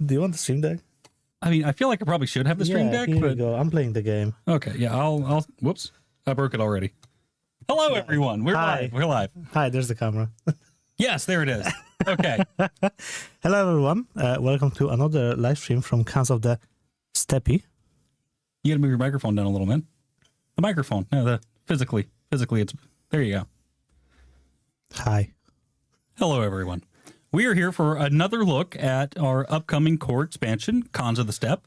Do you want the stream deck? I mean, I feel like I probably should have the stream deck, here but we go. I'm playing the game. Okay, yeah, I'll whoops. I broke it already. Hello everyone. We're live. We're live. Hi, there's the camera. Yes, there it is. Okay. Hello everyone. Welcome to another live stream from Cans of the Steppe. You gotta move your microphone down a little, man. The microphone. No, the physically it's there you go. Hi. Hello everyone. We are here for another look at our upcoming core expansion, Cons of the Steppe,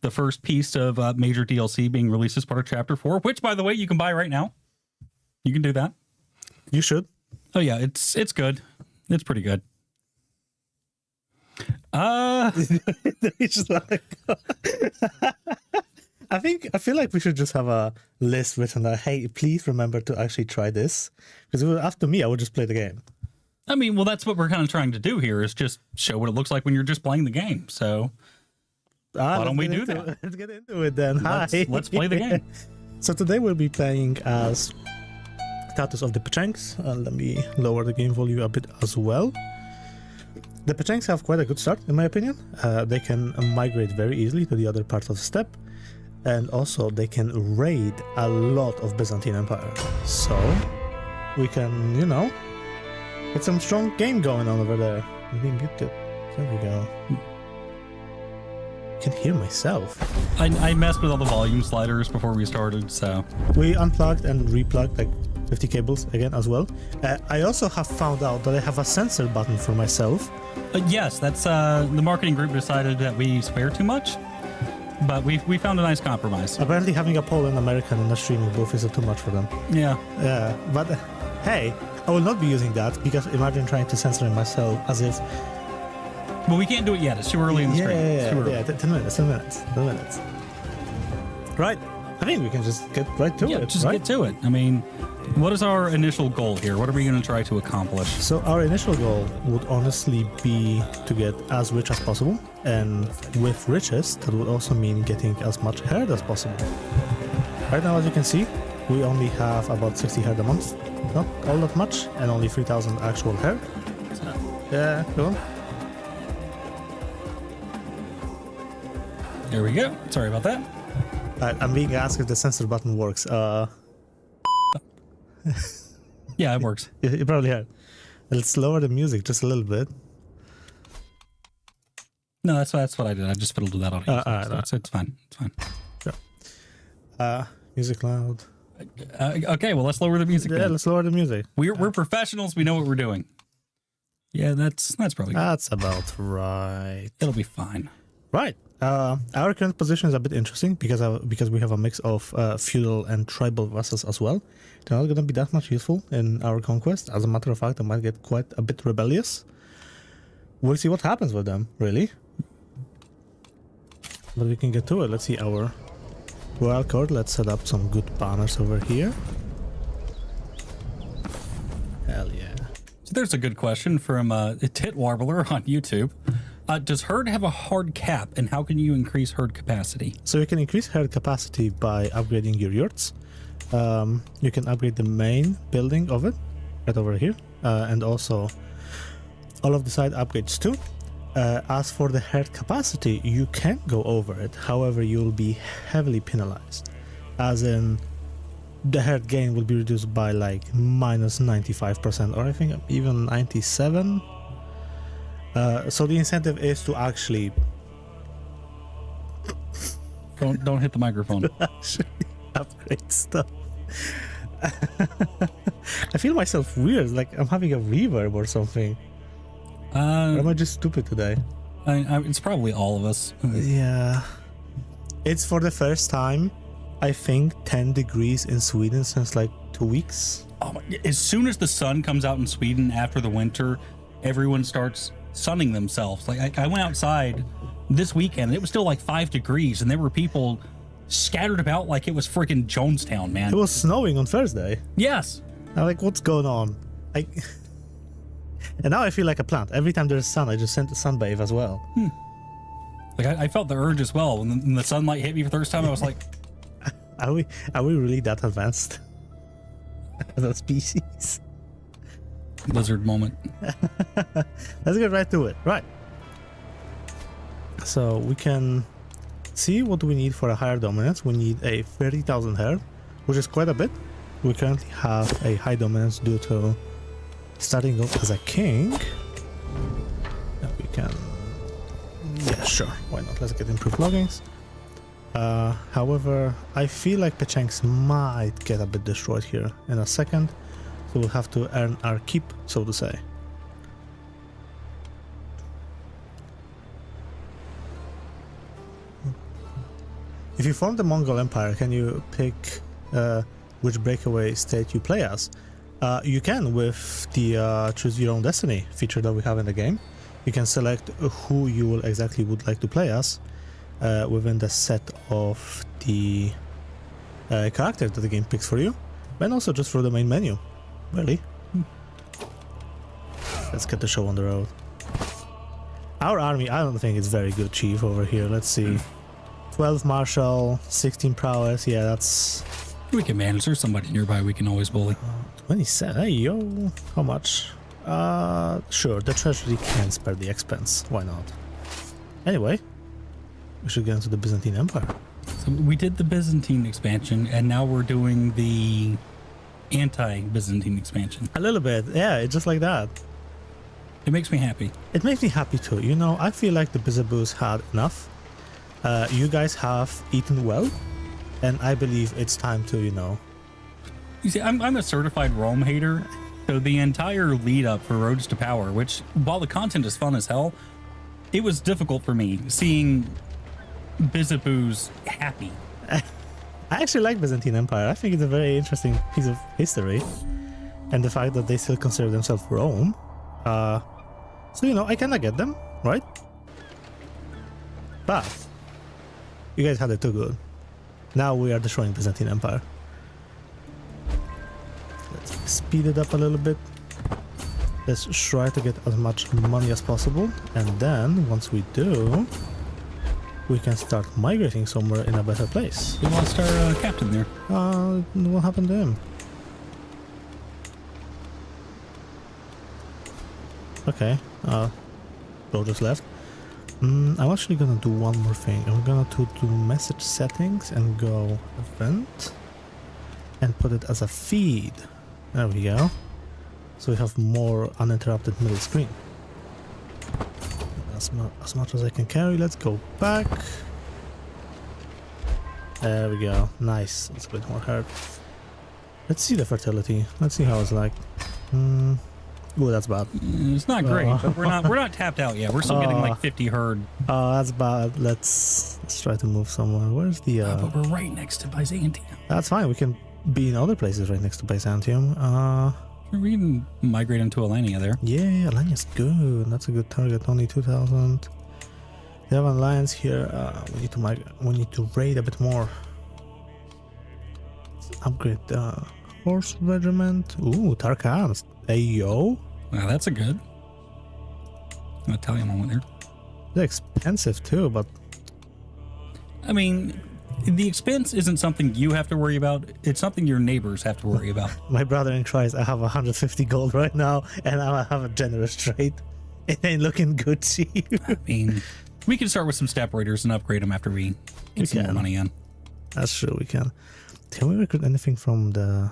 the first piece of major DLC being released as part of Chapter 4, which, by the way, you can buy right now. You can do that. You should. Oh, yeah, it's good. It's pretty good. It's like, I feel like we should just have a list written that, hey, please remember to actually try this. Because after me, I would just play the game. I mean, well, that's what we're kind of trying to do here is just show what it looks like when you're just playing the game. So why don't we do that? Let's get into it then. Let's play the game. So today we'll be playing as Status of the Pechengs. Let me lower the game volume a bit as well. The Pechengs have quite a good start, in my opinion. They can migrate very easily to the other parts of the steppe. And also they can raid a lot of Byzantine Empire. So we can, you know, get some strong game going on over there. Maybe mute it. There we go. I can hear myself. I messed with all the volume sliders before we started, so. We unplugged and replugged like 50 cables again as well. I also have found out that I have a censor button for myself. Yes, that's the marketing group decided that we swear too much, but we found a nice compromise. Apparently having a Poland American in a streaming booth is too much for them. Yeah. Yeah, but hey, I will not be using that because imagine trying to censor it myself as if... Well, we can't do it yet. It's too early in the stream. Yeah, 10 minutes. Right. I think we can just get right to it. Just right? get to it. I mean, what is our initial goal here? What are we going to try to accomplish? So our initial goal would honestly be to get as rich as possible. And with riches, that would also mean getting as much herd as possible. Right now, as you can see, we only have about 60 herd a month. Not all that much, and only 3,000 actual herd. So, yeah, go on. There we go. Sorry about that. I'm being asked if the censor button works. Yeah, it works. You probably heard. Let's lower the music just a little bit. No, that's what I did. I just fiddled with that on here. It's fine. It's fine. Sure. Music loud. Okay, well, let's lower the music. Yeah, then. let's lower the music. We're professionals. We know what we're doing. Yeah, that's probably good. That's about right. It'll be fine. Right. Our current position is a bit interesting because we have a mix of feudal and tribal vassals as well. They're not going to be that much useful in our conquest. As a matter of fact, they might get quite a bit rebellious. We'll see what happens with them, really. But we can get to it. Let's see our royal court. Let's set up some good banners over here. Hell yeah. So there's a good question from Tit Warbler on YouTube. Does herd have a hard cap, and how can you increase herd capacity? So you can increase herd capacity by upgrading your yurts. You can upgrade the main building of it, right over here, and also all of the side upgrades too. As for the herd capacity, you can go over it. However, you'll be heavily penalized, as in the herd gain will be reduced by like minus 95%, or I think even 97. So the incentive is to actually don't hit the microphone. Actually upgrade stuff. I feel myself weird, like I'm having a reverb or something. Or am I just stupid today? It's probably all of us. Yeah. It's for the first time, I think, 10 degrees in Sweden since like 2 weeks. Oh my, as soon as the sun comes out in Sweden after the winter, everyone starts sunning themselves. Like I went outside this weekend, it was still like 5 degrees, and there were people scattered about like it was freaking Jonestown, man. It was snowing on Thursday. Yes. I'm like, what's going on? And now I feel like a plant. Every time there's sun, I just sent a sunbathe as well. Like I felt the urge as well. When the sunlight hit me for the first time, I was like, Are we really that advanced as a species? Blizzard moment. Let's get right to it. Right. So we can see what we need for a higher dominance. We need a 30,000 herd, which is quite a bit. We currently have a high dominance due to starting off as a king. And we can... Yeah, sure. Why not? Let's get improved loggings. However, I feel like Pechengs might get a bit destroyed here in a second. So we'll have to earn our keep, so to say. If you form the Mongol Empire, can you pick which breakaway state you play as? You can with the Choose Your Own Destiny feature that we have in the game. You can select who you will exactly would like to play as within the set of the character that the game picks for you, and also just through the main menu. Really? Let's get the show on the road. Our army, I don't think it's very good, Chief, over here. Let's see. 12 martial, 16 prowess. Yeah, that's... We can manage. There's somebody nearby we can always bully. 27. Hey, yo. How much? Sure, the treasury can spare the expense. Why not? Anyway, we should get into the Byzantine Empire. So we did the Byzantine expansion, and now we're doing the anti-Byzantine expansion. A little bit, yeah, it's just like that. It makes me happy. It makes me happy too. You know, I feel like the Byzaboos had enough. You guys have eaten well, and I believe it's time to, you know... You see, I'm a certified Rome hater, so the entire lead up for Roads to Power, which, while the content is fun as hell, it was difficult for me seeing Byzaboos happy. I actually like Byzantine Empire. I think it's a very interesting piece of history. And the fact that they still consider themselves Rome. So, you know, I kinda get them, right? But you guys had it too good. Now we are destroying Byzantine Empire. Let's speed it up a little bit. Let's try to get as much money as possible. And then, once we do, we can start migrating somewhere in a better place. We lost our captain there. What happened to him? Okay, Bro just left. I'm actually gonna do one more thing. I'm gonna do message settings and go event and put it as a feed. There we go. So we have more uninterrupted middle screen. as much as I can carry. Let's go back. There we go. Nice. It's a bit more hurt. Let's see the fertility. Let's see how it's like. Oh, that's bad. It's not great, but we're not tapped out yet. We're still getting like 50 herd. Oh, that's bad. Let's try to move somewhere. Where's the? But we're right next to Byzantium. That's fine. We can be in other places right next to Byzantium. We can migrate into Alania there. Yeah, Alania's good. That's a good target. Only 2,000. We have an alliance here. We need to migrate. We need to raid a bit more. Let's upgrade the horse regiment. Ooh, Tarkans. Ayo. Wow, that's a good Italian one there. They're expensive too, but I mean, the expense isn't something you have to worry about. It's something your neighbors have to worry about. my brother in Christ, I have 150 gold right now, and I have a generous trade. It ain't looking good to you. I mean, we can start with some steppe raiders and upgrade them after we get some more money in. That's true, we can. Can we recruit anything from the...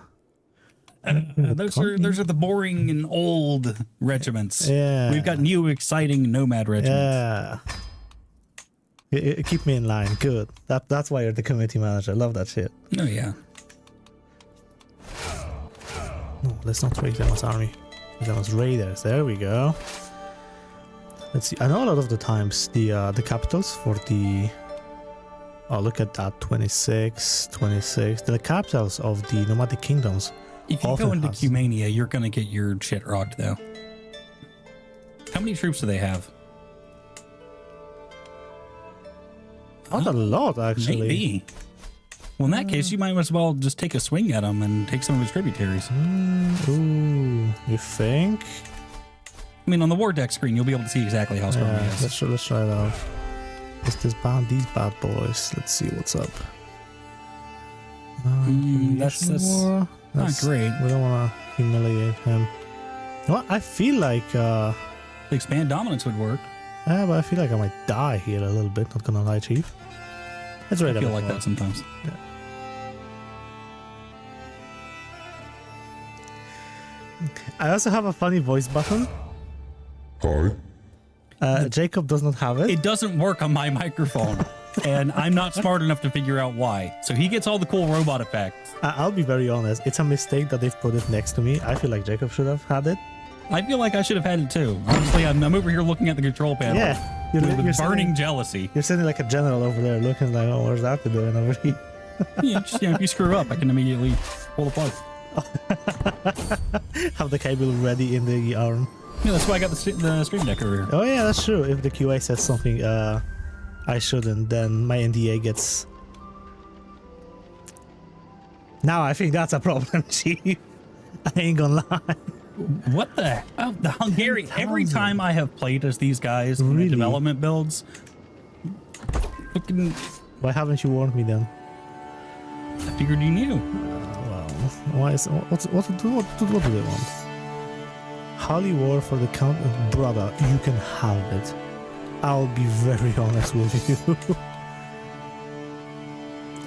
Those are the boring and old regiments. Yeah. We've got new, exciting nomad regiments. Yeah. Keep me in line. Good. That's why you're the committee manager. I love that shit. Oh, yeah. No, let's not raid them as army. Them as raiders. There we go. Let's see. I know a lot of the times the capitals for the... Oh, look at that. 26. The capitals of the nomadic kingdoms. If you go into Cumania, you're going to get your shit rocked, though. How many troops do they have? Not a lot, actually. Maybe. Well, in that case, you might as well just take a swing at them and take some of his tributaries. Ooh, you think? I mean, on the war deck screen, you'll be able to see exactly how strong he is. Let's try it out. Is this bad? These bad boys. Let's see what's up. That's war. Not great. We don't want to humiliate him. Well, I feel like... Expand dominance would work. Yeah, but I feel like I might die here a little bit. Not gonna lie, Chief. Let's raid I feel like that sometimes. Yeah. I also have a funny voice button. Hi. Jacob does not have it. It doesn't work on my microphone, and I'm not smart enough to figure out why. So he gets all the cool robot effects. I'll be very honest. It's a mistake that they've put it next to me. I feel like Jacob should have had it. I feel like I should have had it too. Honestly, I'm over here looking at the control panel. Yeah. With burning jealousy. You're sitting like a general over there looking like, oh, where's that doing over here? Yeah, just, if you screw up, I can immediately pull the plug. Have the cable ready in the arm. Yeah, that's why I got the stream deck over here. Oh yeah, that's true. If the QA says something I shouldn't, then my NDA gets... Now I think that's a problem, Chief. I ain't gonna lie. What the? Oh, the Hungarian. Every time I have played as these guys in the development builds, fucking... Why haven't you warned me then? I figured you knew. Well, why is what do they want? Holy war for the count, brother. You can have it. I'll be very honest with you.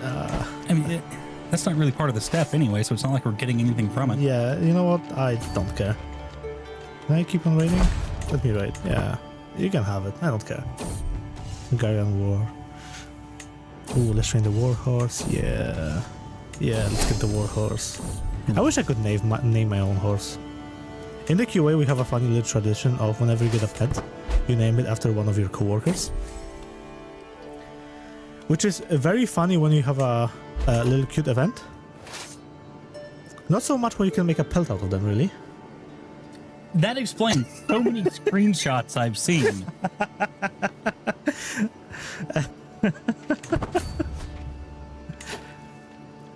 I mean, that's not really part of the step anyway, so it's not like we're getting anything from it. Yeah, you know what? I don't care. Can I keep on raiding? Let me raid. Yeah, you can have it. I don't care. Hungarian war. Ooh, let's train the war horse. Yeah, let's get the war horse. I wish I could name my own horse. In the QA, we have a funny little tradition of whenever you get a pet, you name it after one of your coworkers. Which is very funny when you have a little cute event. Not so much when you can make a pelt out of them, really. That explains so many screenshots I've seen.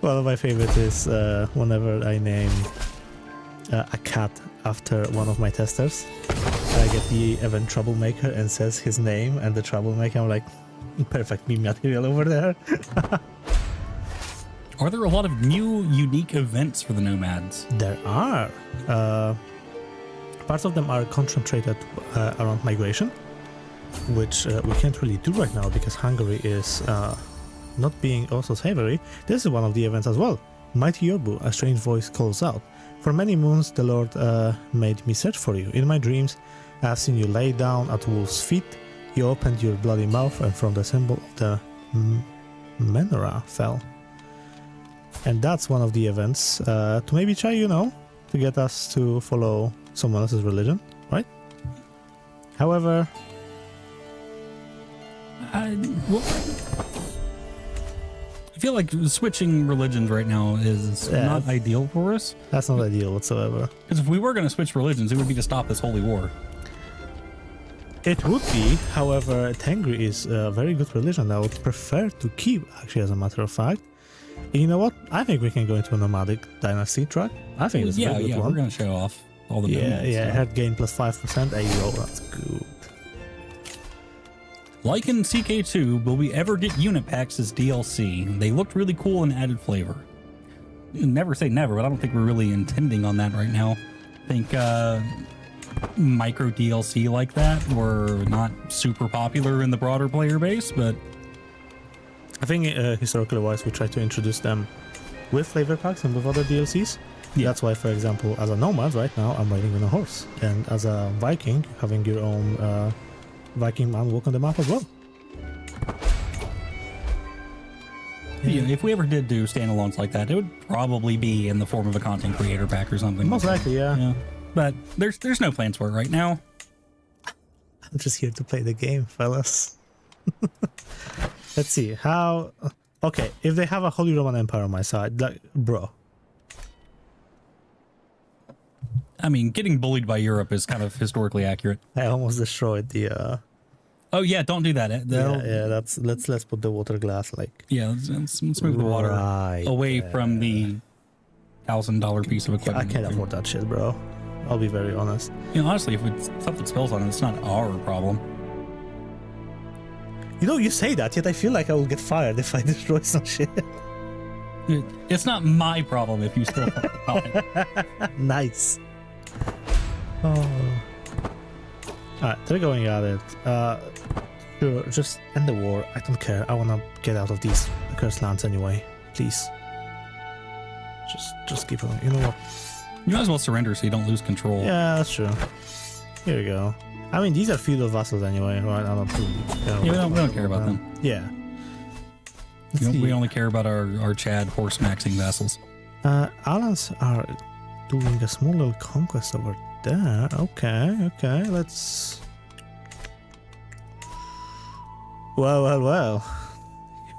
One of my favorites is whenever I name a cat after one of my testers. I get the event troublemaker and says his name and the troublemaker. I'm like, perfect meme material over there. Are there a lot of new, unique events for the nomads? There are. Parts of them are concentrated around migration, which we can't really do right now because Hungary is not being also savory. This is one of the events as well. Mighty Yorbu, a strange voice calls out. For many moons the Lord made me search for you. In my dreams I have seen you lay down at wolf's feet, You opened your bloody mouth, and from the symbol of the menorah fell. And that's one of the events to maybe try, to get us to follow someone else's religion, right? However, I feel like switching religions right now is not ideal for us. That's not ideal whatsoever. Because if we were going to switch religions, it would be to stop this holy war. It would be, however, Tengri is a very good religion I would prefer to keep, actually, as a matter of fact. And you know what? I think we can go into a nomadic dynasty track. I think it's a very good one. We're going to show off all the head gain plus 5%. There you go, that's good. Like in CK2, will we ever get unit packs as DLC? They looked really cool and added flavor. Never say never, but I don't think we're really intending on that right now. I think micro DLC like that were not super popular in the broader player base, but I think historically wise we try to introduce them with flavor packs and with other DLCs. Yeah. That's why, for example, as a nomad right now I'm riding on a horse, and as a Viking having your own Viking man walk on the map as well. Yeah, if we ever did do standalones like that, it would probably be in the form of a content creator pack or something. Most likely, yeah. But there's no plans for it right now. I'm just here to play the game, fellas. Let's see how. Okay, if they have a Holy Roman Empire on my side, like, bro. I mean, getting bullied by Europe is kind of historically accurate. I almost destroyed the. Oh yeah, don't do that. Yeah. That's let's put the water glass like. Yeah, let's move the water away from the $1,000 piece of equipment. I can't afford that shit, bro. I'll be very honest. Honestly, if something spills on it, it's not our problem. You say that, yet I feel like I will get fired if I destroy some shit. It's not my problem if you spill on it. Nice. Oh. Alright, they're going at it. Sure, just end the war. I don't care. I wanna get out of these cursed lands anyway. Please. Just keep going. You know what? You might as well surrender so you don't lose control. Yeah, that's true. Here we go. I mean, these are feudal vassals anyway, right? I don't really, we don't care about them. Yeah. We only care about our Chad horse maxing vassals. Alans are doing a small little conquest over there. Okay, let's... Well.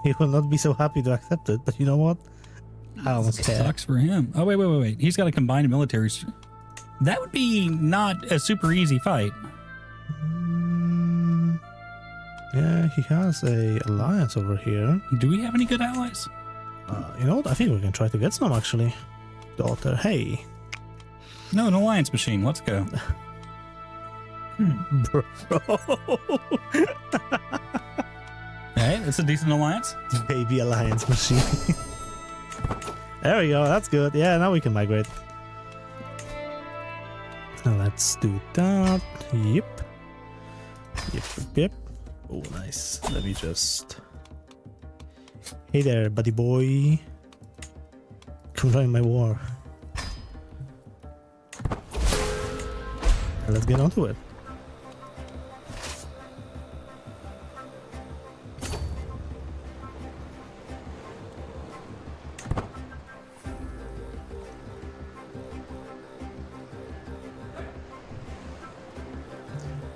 He will not be so happy to accept it, but you know what? I don't care. Sucks for him. Oh, wait. He's got a combined military... That would be not a super easy fight. Yeah, he has a alliance over here. Do we have any good allies? You know what? I think we can try to get some, actually. Daughter, hey. No, an alliance machine. Let's go. Bro. Hey, it's a decent alliance. Baby alliance machine. There we go. That's good. Yeah, now we can migrate. Now let's do that. Yep. Oh, nice. Let me just... Hey there, buddy boy. Come join my war. And let's get on to it.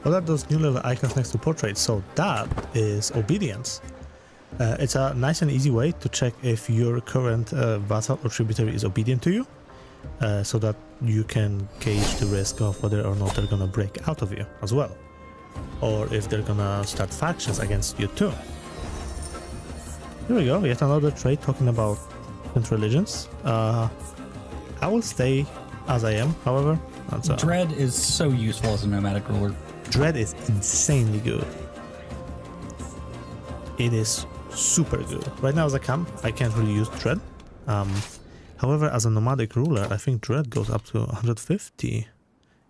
What are those new little icons next to portraits? So that is obedience. It's a nice and easy way to check if your current vassal or tributary is obedient to you, so that you can gauge the risk of whether or not they're gonna break out of you as well, or if they're gonna start factions against you too. Here we go, yet another trait talking about different religions. I will stay as I am, however. Dread is so useful as a nomadic ruler. Dread is insanely good. It is super good. Right now as a camp, I can't really use Dread. However, as a nomadic ruler, I think Dread goes up to 150.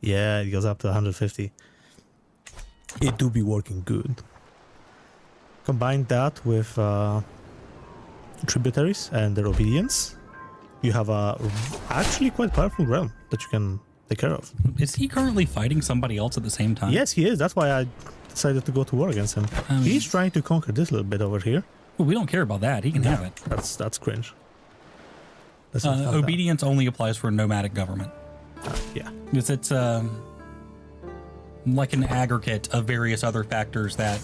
Yeah, it goes up to 150. It do be working good. Combine that with tributaries and their obedience. You have a actually quite powerful realm that you can take care of. Is he currently fighting somebody else at the same time? Yes, he is. That's why I decided to go to war against him. I mean- He's trying to conquer this little bit over here. Well, we don't care about that. He can have it. That's cringe. Let's not have that. Obedience only applies for a nomadic government. Yeah. Because it's like an aggregate of various other factors that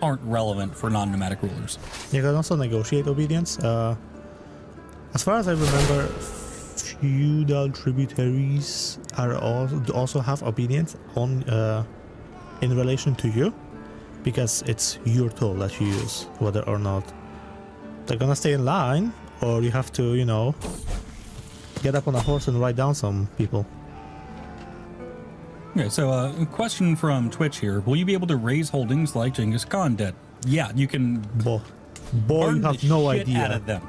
aren't relevant for non-nomadic rulers. You can also negotiate obedience. As far as I remember, feudal tributaries are also have obedience on in relation to you, because it's your tool that you use, whether or not they're gonna stay in line, or you have to, you know, get up on a horse and ride down some people. Okay, so a question from Twitch here. Will you be able to raise holdings like Genghis Khan did? Yeah, you can Boy, you burn have the no shit out idea. of them.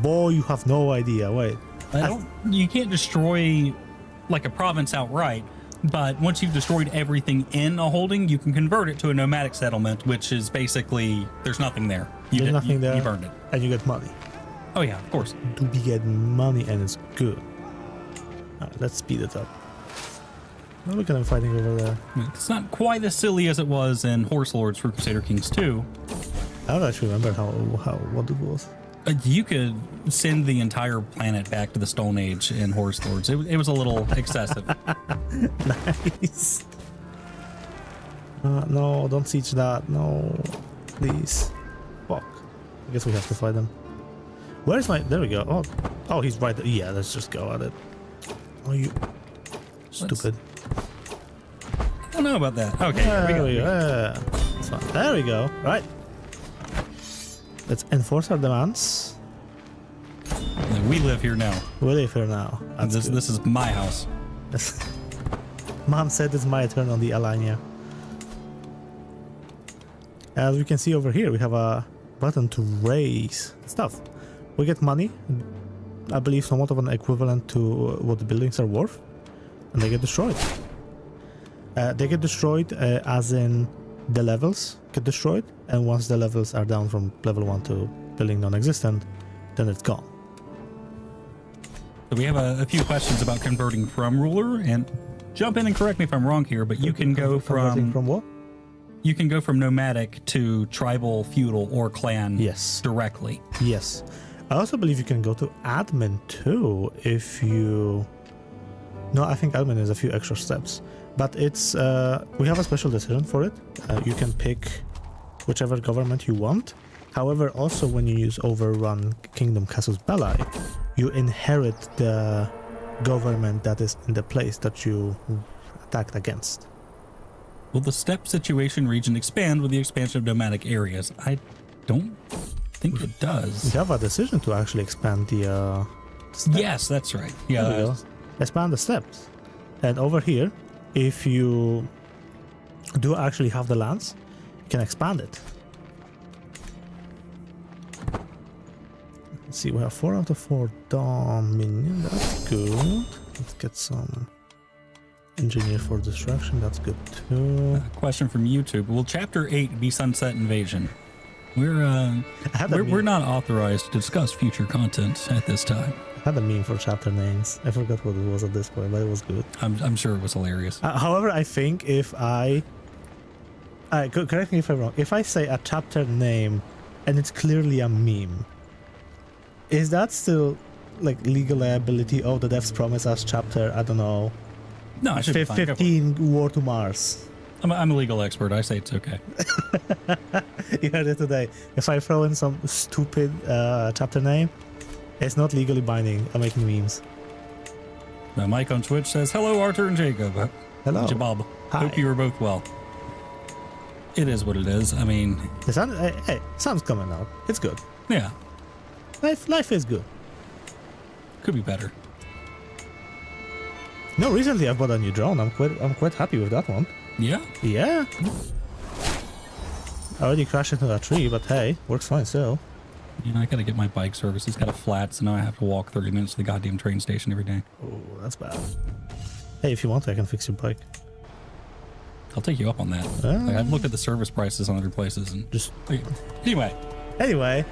Boy, you have no idea. Wait. You can't destroy like a province outright, but once you've destroyed everything in a holding, you can convert it to a nomadic settlement, which is basically there's nothing there. There's nothing there. You burned it. And you get money. Oh yeah, of course. Do we get money, and it's good. Alright, let's speed it up. Oh, look at them fighting over there. It's not quite as silly as it was in Horse Lords for Crusader Kings 2. I don't actually remember what it was. You could send the entire planet back to the Stone Age in Horse Lords. It was a little excessive. Nice. No, don't siege that. No, please. Fuck. I guess we have to fight them. Where is my? There we go. Oh, he's right there. Yeah, let's just go at it. Oh, you stupid. I don't know about that. Okay, here we go. That's fine. There we go. Right. Let's enforce our demands. We live here now. We live here now. And this is my house. Mom said it's my turn on the Alania. As we can see over here, we have a button to raise stuff. We get money, I believe somewhat of an equivalent to what the buildings are worth, and they get destroyed. They get destroyed as in the levels get destroyed, and once the levels are down from level 1 to building non-existent, then it's gone. So we have a few questions about converting from ruler, and jump in and correct me if I'm wrong here, but you can go from what? You can go from nomadic to tribal, feudal, or clan. Yes. Directly. Yes. I also believe you can go to admin too if you... No, I think admin is a few extra steps. But it's... we have a special decision for it. You can pick whichever government you want. However, also when you use Overrun Kingdom Casus Belli, you inherit the government that is in the place that you attacked against. Will the steppe situation region expand with the expansion of nomadic areas? I don't think it does. We have a decision to actually expand the steppe. Yes, that's right. There we Yeah. go. Expand the steppes. And over here, if you do actually have the lands, you can expand it. Let's see, we have 4 out of 4 dominion. That's good. Let's get some engineer for destruction. That's good too. Question from YouTube. Will Chapter 8 be Sunset Invasion? We're not authorized to discuss future content at this time. I had a meme for chapter names. I forgot what it was at this point, but it was good. I'm sure it was hilarious. However, I think if correct me if I'm wrong, if I say a chapter name and it's clearly a meme, is that still like legal liability? Oh, the devs promise us chapter, I don't know, No, I should be fine. Go for it. 15 War to Mars. I'm a legal expert. I say it's okay. You heard it today. If I throw in some stupid chapter name, it's not legally binding. I'm making memes. Now, Mike on Twitch says, "Hello, Arthur and Jacob." Hello. Jabab. Hi. Hope you are both well. It is what it is. I mean, The sun, hey, sun's coming out. It's good. yeah, Life is good. could be better. No, recently I bought a new drone. I'm quite happy with that one. Yeah. Yeah. I already crashed into that tree, but hey, works fine still. You know, I gotta get my bike service. It's got a flat, so now I have to walk 30 minutes to the goddamn train station every day. Oh, that's bad. Hey, if you want, I can fix your bike. I'll take you up on that. Like, I've looked at the service prices on other places and Just anyway. anyway,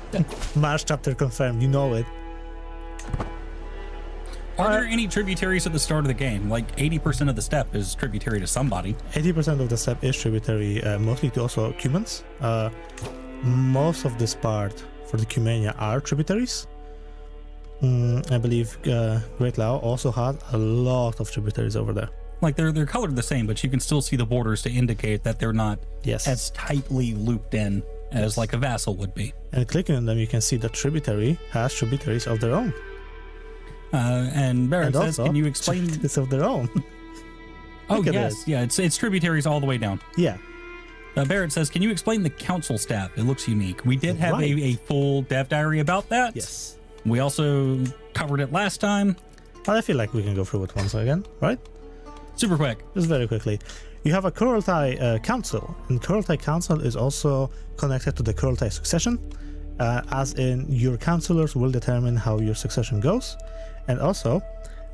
Mars chapter confirmed. You know it. Are there any tributaries at the start of the game? Like 80% of the steppe is tributary to somebody. 80% of the steppe is tributary, mostly to also Cumans. Most of this part for the Cumania are tributaries. I believe Great Lao also had a lot of tributaries over there. Like they're colored the same, but you can still see the borders to indicate that they're not as tightly looped in as like a vassal would be. And clicking on them, you can see that tributary has tributaries of their own. And Barrett says, "Can you explain this of their own?" Oh yes, yeah, it's tributaries all the way down. Yeah. Barrett says, "Can you explain the council staff? It looks unique." We did have a full dev diary about that. Yes. We also covered it last time. But I feel like we can go through it once again, right? Super quick. Just very quickly. You have a Kurultai Council, and Kurultai Council is also connected to the Kurultai succession, as in your councillors will determine how your succession goes. And also,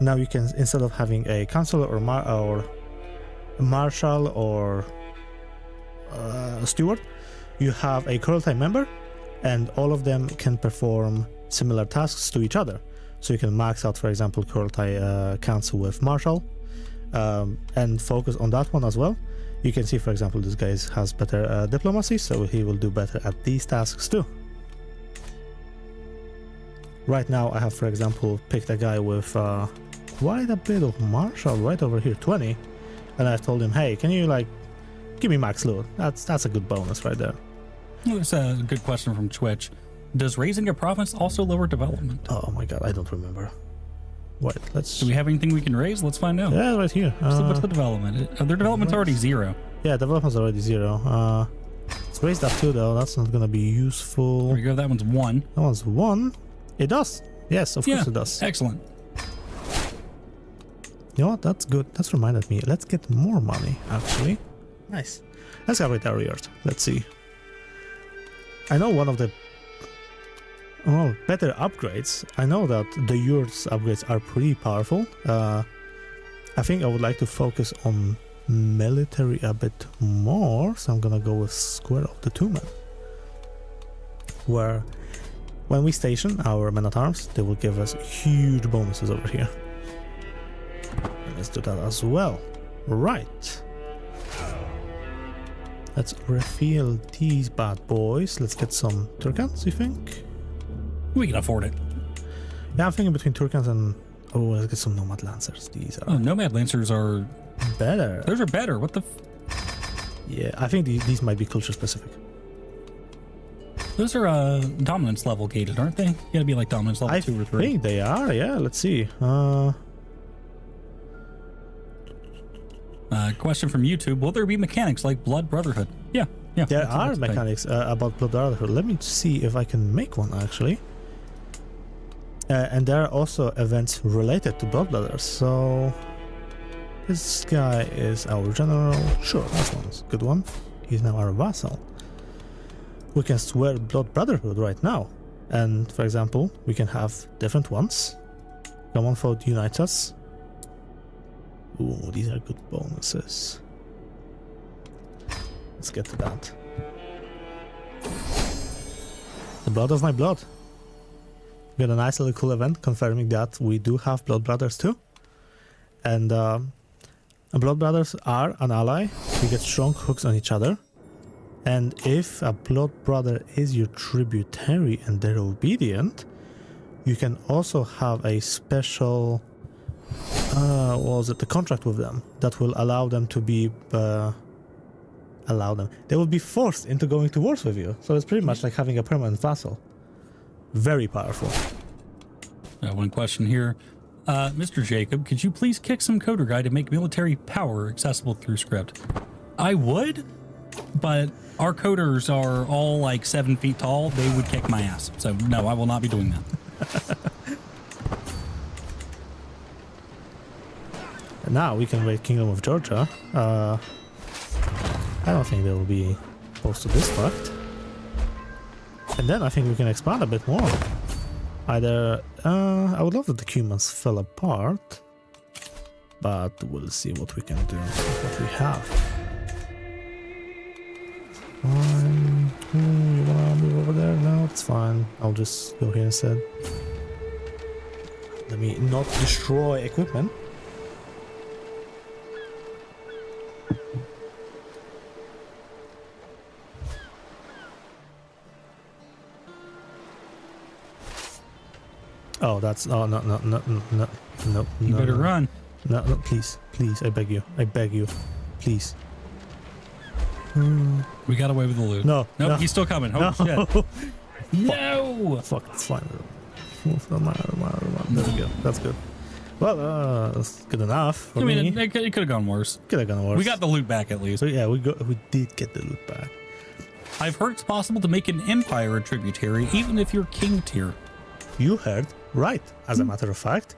now you can, instead of having a councillor or marshal or steward, you have a Kurultai member, and all of them can perform similar tasks to each other. So you can max out, for example, Kurultai Council with marshal, and focus on that one as well. You can see, for example, this guy has better diplomacy, so he will do better at these tasks too. Right now I have, for example, picked a guy with quite a bit of martial right over here, 20, and I told him, hey, can you like give me max loot? That's a good bonus right there. There's a good question from Twitch. Does raising a province also lower development? Oh my god, I don't remember. Wait, let's... Do we have anything we can raise? Let's find out. Yeah, right here. What's the development? Their development's already 0. Yeah, development's already 0. Let's raise that too, though. That's not gonna be useful. There we go. That one's 1. That one's 1. It does. Yes, of course it does. Excellent. You know what? That's good. That's reminded me. Let's get more money, actually. Nice. Let's upgrade our yurt. Let's see. I know one of the better upgrades. I know that the yurt's upgrades are pretty powerful. I think I would like to focus on military a bit more, so I'm gonna go with Square of the Two Men, where when we station our men-at-arms, they will give us huge bonuses over here. And let's do that as well. Right. Let's refill these bad boys. Let's get some Turkans, you think? We can afford it. Yeah, I'm thinking between Turkans and... Oh, let's get some Nomad Lancers. These are... Oh, Nomad Lancers are... better. Those are better. What the... Yeah, I think these might be culture specific. Those are dominance level gated, aren't they? You gotta be like dominance level 2 or 3. I think they are, yeah. Let's see. Question from YouTube. Will there be mechanics like Blood Brotherhood? Yeah. There are mechanics about Blood Brotherhood. Let me see if I can make one, actually. And there are also events related to Blood Brothers. So this guy is our general. Sure, that one's a good one. He's now our vassal. We can swear Blood Brotherhood right now. And for example, we can have different ones. Common Foe unites us. Ooh, these are good bonuses. Let's get to that. The blood of my blood. We got a nice little cool event confirming that we do have Blood Brothers too. And Blood Brothers are an ally. We get strong hooks on each other. And if a Blood Brother is your tributary and they're obedient, you can also have a special... what was it? The contract with them that will allow them to be... They will be forced into going to wars with you. So it's pretty much like having a permanent vassal. Very powerful. One question here. Mr. Jacob, could you please kick some coder guy to make military power accessible through script? I would, but our coders are all like 7 feet tall. They would kick my ass. So no, I will not be doing that. Now we can raid Kingdom of Georgia. I don't think they will be opposed to this fact. And then I think we can expand a bit more. Either... I would love that the Cumans fell apart. But we'll see what we can do with what we have. Fine. You wanna move over there? No, it's fine. I'll just go here instead. Let me not destroy equipment. Oh, that's no. You better run. No, please, I beg you, please. We got away with the loot. No, nope, no. he's still coming. Oh shit! No! Fuck, it's fine. There we go. That's good. Well, that's good enough. For I mean, me. it could have gone worse. Could have gone worse. We got the loot back at least. So yeah, we did get the loot back. I've heard it's possible to make an empire a tributary, even if you're king tier. You heard right, as a matter of fact.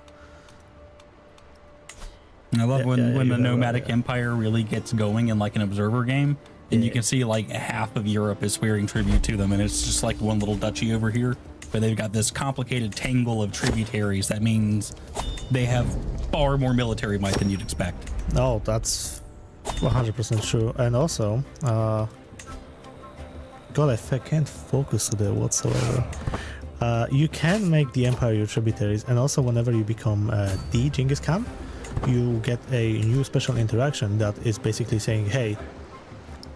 And I love when the nomadic right, empire really gets going in like an observer game, and you can see like half of Europe is swearing tribute to them, and it's just like one little duchy over here, but they've got this complicated tangle of tributaries. That means they have far more military might than you'd expect. No, that's 100% true. And also, God, I can't focus today whatsoever. You can make the empire your tributaries, and also whenever you become the Genghis Khan, you get a new special interaction that is basically saying, hey,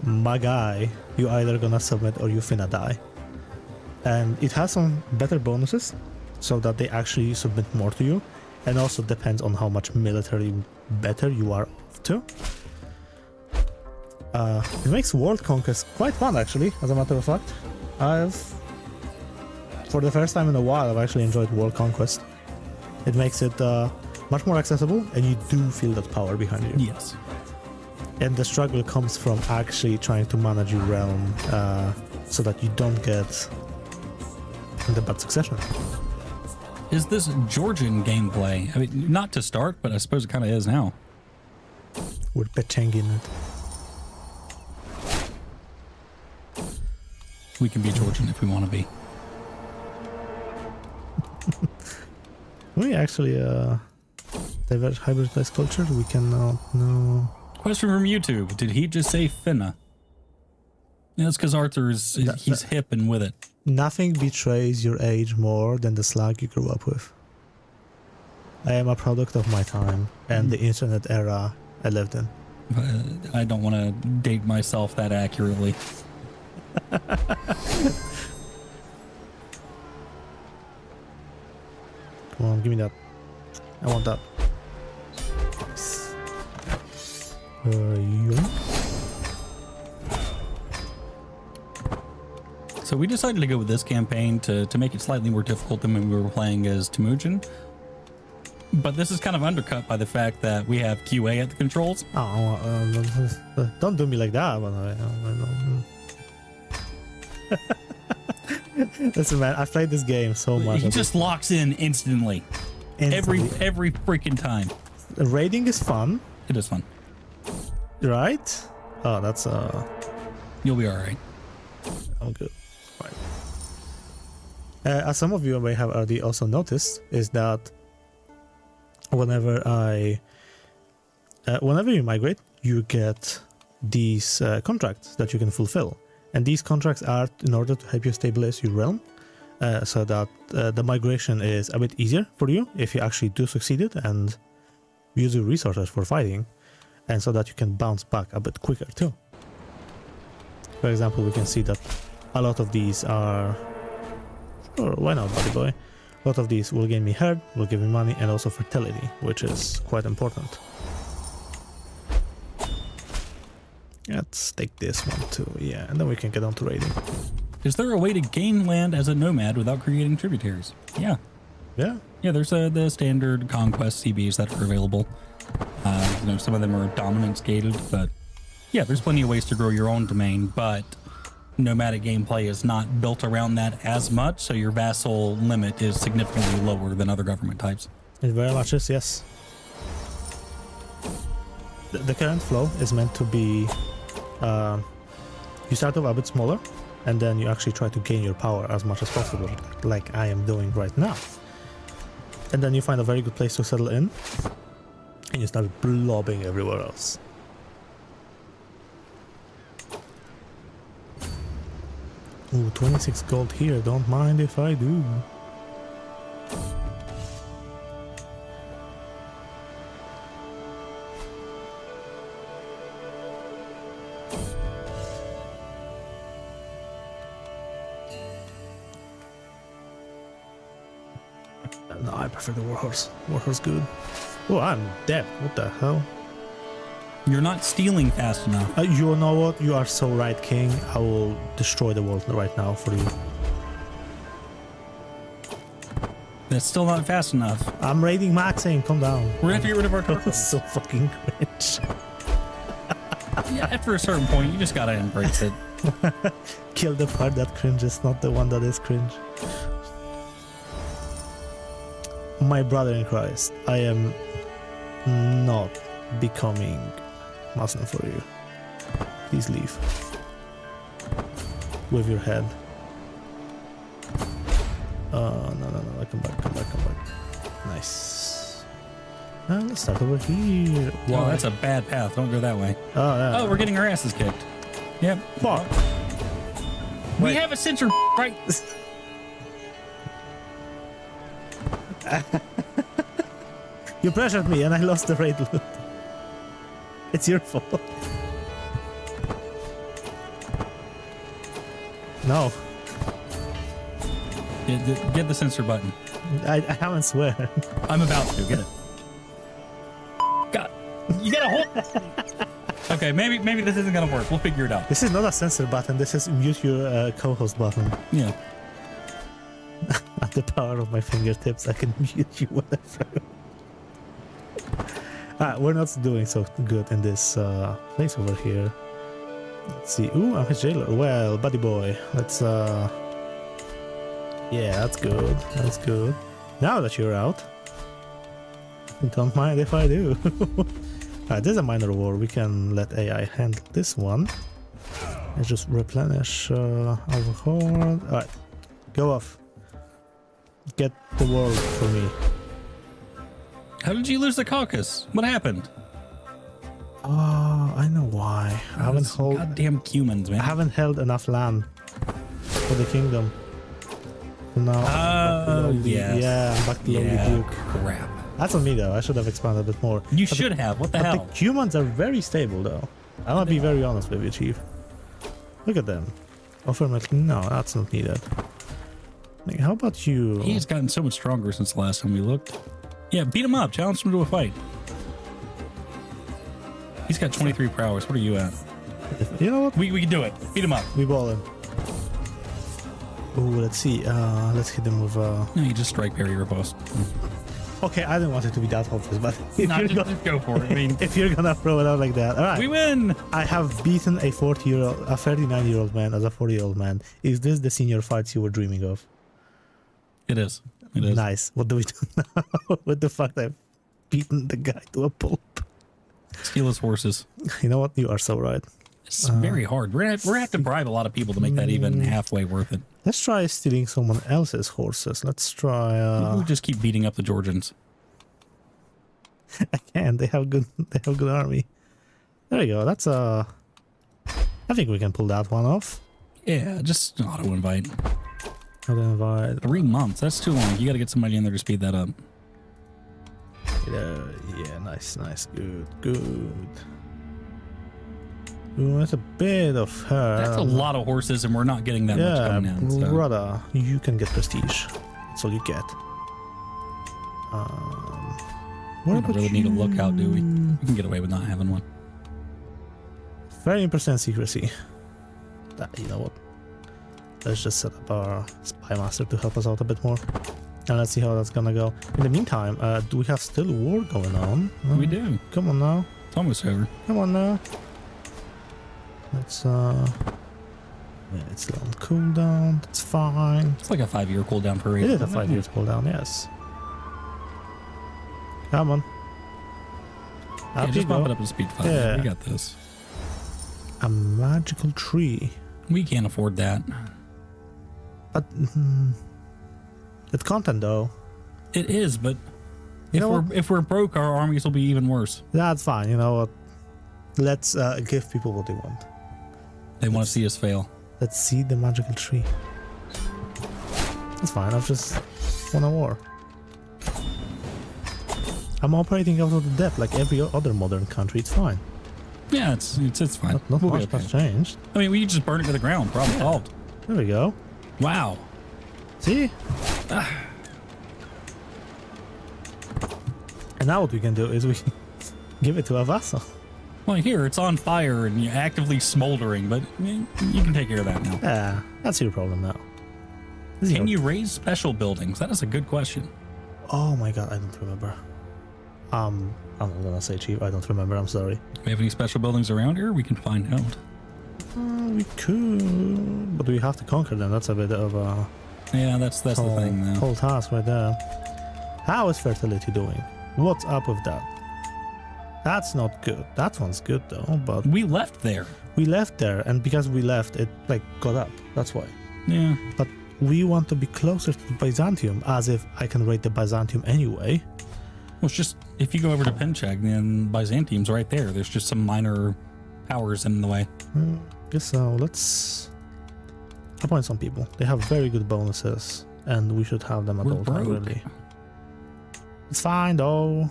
my guy, you either gonna submit or you finna die. And it has some better bonuses so that they actually submit more to you, and also depends on how much military better you are off to. It makes world conquest quite fun, actually, as a matter of fact. For the first time in a while, I've actually enjoyed world conquest. It makes it much more accessible, and you do feel that power behind you. Yes. And the struggle comes from actually trying to manage your realm so that you don't get the bad succession. Is this Georgian gameplay? I mean, not to start, but I suppose it kind of is now. With Pecheng in it. We can be Georgian if we want to be. We actually diverse hybridized culture. We can no. Question from YouTube: did he just say finna? Yeah, it's because Arthur's he's hip and with it. Nothing betrays your age more than the slag you grew up with. I am a product of my time and the internet era I lived in. I don't want to date myself that accurately. Come on, give me that. I want that. Yoink. So we decided to go with this campaign to make it slightly more difficult than when we were playing as Temujin. But this is kind of undercut by the fact that we have QA at the controls. Oh, don't do me like that. Listen, man, I've played this game so much. He just locks in instantly. Every freaking time. Raiding is fun. It is fun. Right? Oh, that's You'll be all right. I'm good. Right. As some of you may have already also noticed, is that whenever you migrate, you get these contracts that you can fulfill, and these contracts are in order to help you stabilize your realm, so that the migration is a bit easier for you if you actually do succeed it and use your resources for fighting, and so that you can bounce back a bit quicker too. For example, we can see that a lot of these are, sure, why not, buddy boy? A lot of these will gain me herd, will give me money, and also fertility, which is quite important. Let's take this one too, yeah, and then we can get on to raiding. Is there a way to gain land as a nomad without creating tributaries? Yeah. Yeah. Yeah, there's the standard conquest CBs that are available. Some of them are dominance gated, but yeah, there's plenty of ways to grow your own domain, but nomadic gameplay is not built around that as much, so your vassal limit is significantly lower than other government types. It very much is, yes. The current flow is meant to be, you start off a bit smaller, and then you actually try to gain your power as much as possible, like I am doing right now. And then you find a very good place to settle in, and you start blobbing everywhere else. Ooh, 26 gold here, don't mind if I do. No, I prefer the warhorse. Warhorse good. Oh, I'm dead. What the hell? You're not stealing fast enough. You know what? You are so right, King. I will destroy the world right now for you. That's still not fast enough. I'm raiding maxing. Calm down. We're gonna have to get rid of our turtles. So fucking cringe. Yeah, after a certain point, you just gotta embrace it. Kill the part that cringes, not the one that is cringe. My brother in Christ, I am not becoming Muslim for you. Please leave. With your head. No, come back. Nice. Let's start over here. Wow, that's a bad path. Don't go that way. Oh, yeah. Oh, we're getting our asses kicked. Yep. Fuck. We Wait. have a censor right. You pressured me and I lost the raid loot. It's your fault. No, Get the censor button. I haven't swear. I'm about to get it. God, you gotta hold. Okay, maybe this isn't gonna work. We'll figure it out. This is not a censor button. This is mute your co-host button. Yeah. At the power of my fingertips, I can mute you whatever. We're not doing so good in this place over here. Let's see. Ooh, I'm his jailer. Well, buddy boy. Let's yeah, that's good. That's good. Now that you're out, don't mind if I do. Alright, there's a minor war. We can let AI handle this one. Let's just replenish our horde. Alright, go off. Get the world for me. How did you lose the caucus? What happened? Oh, I know why. I haven't held. Goddamn humans, man. I haven't held enough land for the kingdom. So now, yes. Yeah, I'm back to Lonely Duke. Crap. That's on me though. I should have expanded a bit more. You should have. What the hell? The humans are very stable though. I'm gonna be very honest with you, Chief. Look at them. Offer milk. No, that's not needed. Like, how about you? He's gotten so much stronger since the last time we looked. Yeah, beat him up. Challenge him to a fight. He's got 23 prowess. What are you at? You know what? We can do it. Beat him up. We ball him. Oh, let's see. Let's hit him with. No, you just strike parry riposte. Okay, I didn't want it to be that obvious, but if, Nah, you're just go for it. I mean, if you're gonna throw it out like that, all right. we win. I have beaten a 39-year-old man as a 40-year-old man. Is this the senior fights you were dreaming of? It is. It is. Nice. What do we do now? With the fact I've beaten the guy to a pulp? Steal his horses. You know what? You are so right. It's very hard. We're gonna have to bribe a lot of people to make that even halfway worth it. Let's try stealing someone else's horses. Let's try. We'll just keep beating up the Georgians. I can. They have good army. There we go. That's I think we can pull that one off. Yeah, just auto invite. Auto invite. 3 months. That's too long. You got to get somebody in there to speed that up. Yeah, nice, good. Ooh, that's a bit of her. That's a lot of horses, and we're not getting that much coming in. So. Brother, you can get prestige. That's all you get. We don't really need a lookout, do we? We can get away with not having one. 30% secrecy. You know what? Let's just set up our spy master to help us out a bit more. And let's see how that's gonna go. In the meantime, do we have still war going on? We do. Come on now. It's almost over. Come on now. Let's yeah, it's on cooldown. That's fine. It's like a 5-year cooldown for raid. It is a 5-year cooldown, yes. Come on. Yeah, just bump it up to speed 5. Yeah. We got this. A magical tree. We can't afford that. But it's content though. It is, but You if we're broke, our armies will be even worse. That's fine. You know what? Let's give people what they want. They want to see us fail. Let's see the magical tree. That's fine. I've just won a war. I'm operating out of the depth like every other modern country. It's fine. Yeah, it's fine. Not We'll be much okay. has changed. I mean, we just burn it to the ground. Problem solved. There we go. Wow. See? now what we can do is we can give it to a vassal. Well, here it's on fire and you're actively smoldering, but you can take care of that now. Yeah, that's your problem now. Can you raise special buildings? That is a good question. Oh my god, I don't remember. I'm not gonna say, Chief. I don't remember. I'm sorry. Do we have any special buildings around here? We can find out. We could, but we have to conquer them. That's a bit of a Yeah, that's the thing, though. whole task right there. How is fertility doing? What's up with that? That's not good. That one's good though, but We left there. we left there, and because we left, it like got up. That's why. Yeah. But we want to be closer to Byzantium, as if I can raid the Byzantium anyway. Well, it's just, if you go over to Pencheg, then Byzantium's right there. There's just some minor powers in the way. Guess so. Let's appoint some people. They have very good bonuses, and we should have them at We're all time, broke. really. It's fine, though.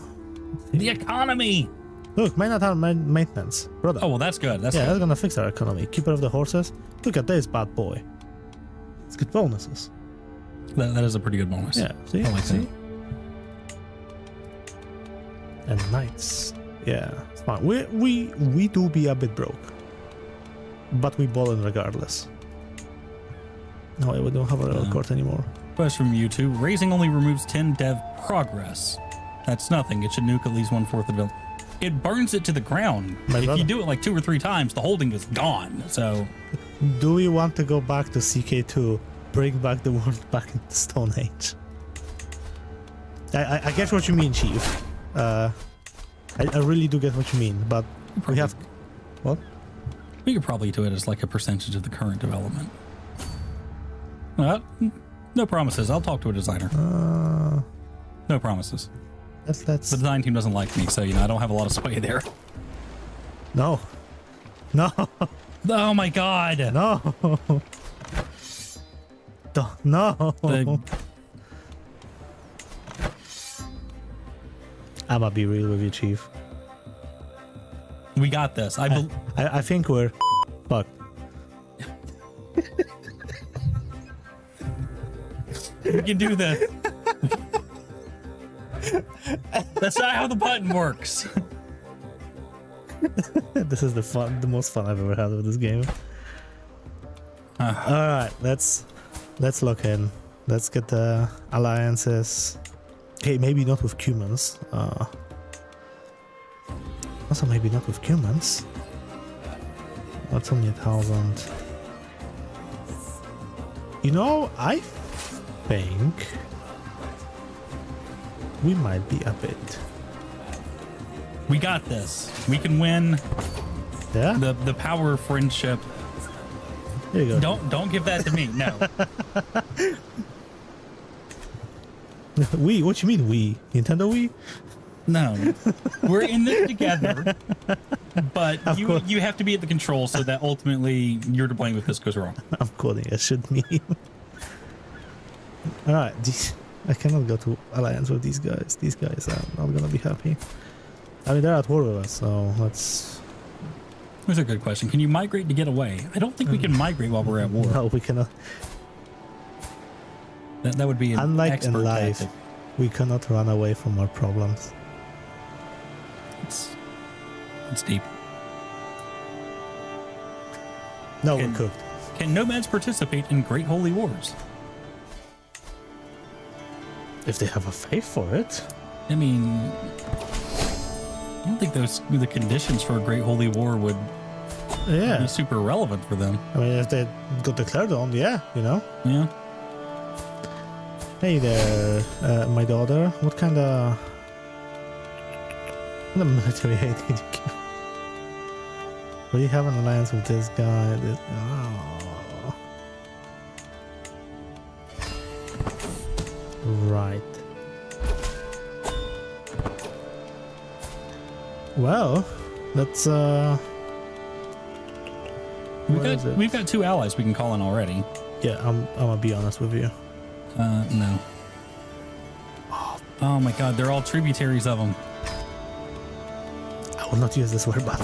The economy! Look, may not have maintenance. Brother. Oh, well, that's good. That's yeah, good. that's gonna fix our economy. Keeper of the horses. Look at this bad boy. It's good bonuses. That is a pretty good bonus. Yeah, see? I like see? that. And knights. Yeah, it's fine. We do be a bit broke. But we ball in regardless. No, we don't have a royal court anymore. Question from you two. Raising only removes 10 dev progress. That's nothing. It should nuke at least 1/4 of the build. It burns it to the ground. My If brother. you do it like 2 or 3 times, the holding is gone. So Do we want to go back to CK2, bring back the world back into Stone Age? I get what you mean, Chief. I really do get what you mean, but we have... What? we could probably do it as like a percentage of the current development. No promises. I'll talk to a designer. No promises. Let's... The design team doesn't like me, so I don't have a lot of sway there. No. No. Oh my god! No. No. The- I'ma be real with you, Chief. we got this. I think we're fucked. We can do this. That's not how the button works. This is the most fun I've ever had with this game. All right, let's lock in. Let's get the alliances. Okay, maybe not with Cumans. Also, maybe not with Cumans. That's only 1,000. I think we might be a bit. We got this. We can win. Yeah. The power of friendship. Here you go. Don't give that to me. No. We? What you mean we? Nintendo Wii? No. We're in this together. But course. you have to be at the control so that ultimately you're to blame if this goes wrong. I'm quoting a shit meme. Alright, I cannot go to alliance with these guys. These guys are not gonna be happy. I mean, they're at war with us, so let's... Here's a good question. Can you migrate to get away? I don't think we can migrate while we're at war. No, we cannot. That would be an Unlike expert in life, tactic. we cannot run away from our problems. It's deep. No, Can- we're cooked. Can nomads participate in Great Holy Wars? If they have a faith for it. I mean, I don't think the conditions for a Great Holy War would Yeah. be super relevant for them. I mean, if they got declared on, yeah, Yeah. Hey there, my daughter. What kind of military aid did you give? Will you have an alliance with this guy? Oh. Right. Well, let's We've got 2 allies we can call in already. yeah, I'm gonna be honest with you. No. Oh my god, they're all tributaries of them. I will not use this word, but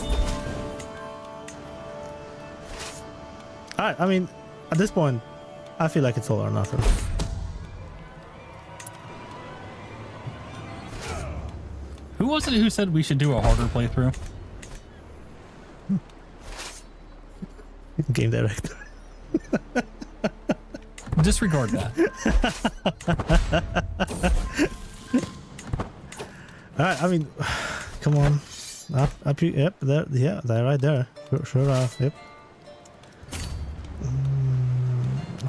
I mean, at this point, I feel like it's all or nothing. Who was it who said we should do a harder playthrough? Game director. Disregard that. Alright, I mean, come on. Up you, yep, there, yeah, they're right there. Sure are, yep.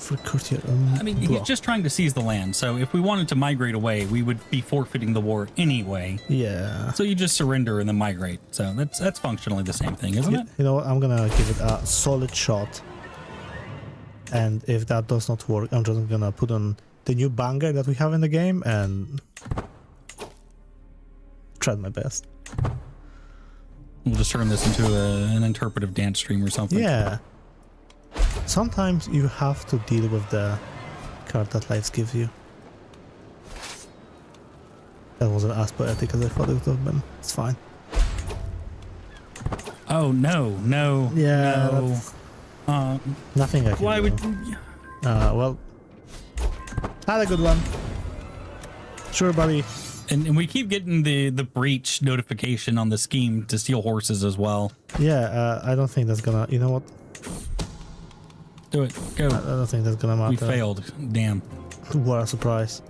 For courtier, I mean, he's just trying to seize the land, so if we wanted to migrate away, we would be forfeiting the war anyway. Yeah. So you just surrender and then migrate. So that's functionally the same thing, isn't it? You know what, I'm gonna give it a solid shot. And if that does not work, I'm just gonna put on the new banger that we have in the game and try my best. We'll just turn this into an interpretive dance stream or something. Yeah. Sometimes you have to deal with the card that life gives you. That wasn't as poetic as I thought it would have been. It's fine. Oh, no. Yeah. No. Nothing I can Why do. would... Well, had a good one. Sure, buddy. And we keep getting the breach notification on the scheme to steal horses as well. Yeah, I don't think that's gonna... You know what? Do it. Go. I don't think that's gonna matter. We failed. Damn. What a surprise.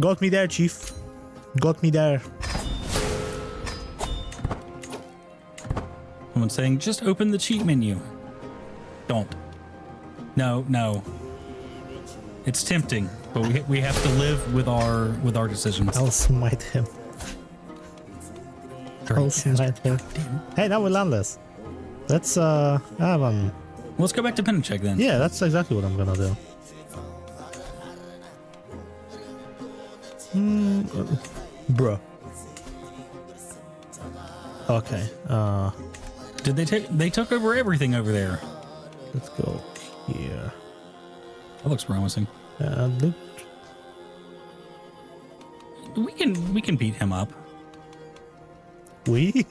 Got me there, Chief. Got me there. Someone's saying, just open the cheat menu. Don't. No. It's tempting, but we have to live with our decisions. I'll smite him. I'll smite him. Hey, now we're landless. Let's have one. Let's go back to Penachek then. Yeah, that's exactly what I'm gonna do. Bro. Okay. Did they took over everything over there? Let's go here. That looks promising. Look. We can beat him up. We?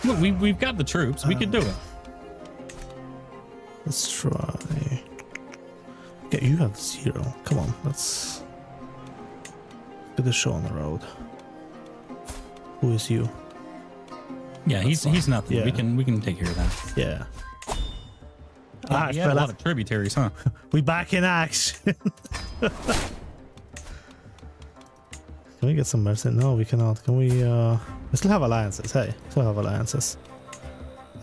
Look, we've got the troops. We could do it. Let's try. Yeah, you have 0. Come on, let's get the show on the road. Who is you? Yeah, he's nothing. Yeah. We can take care of that. Yeah. He had a lot of tributaries, huh? We back in action. Can we get some mercy? No, we cannot. Can we? We still have alliances. Hey, still have alliances.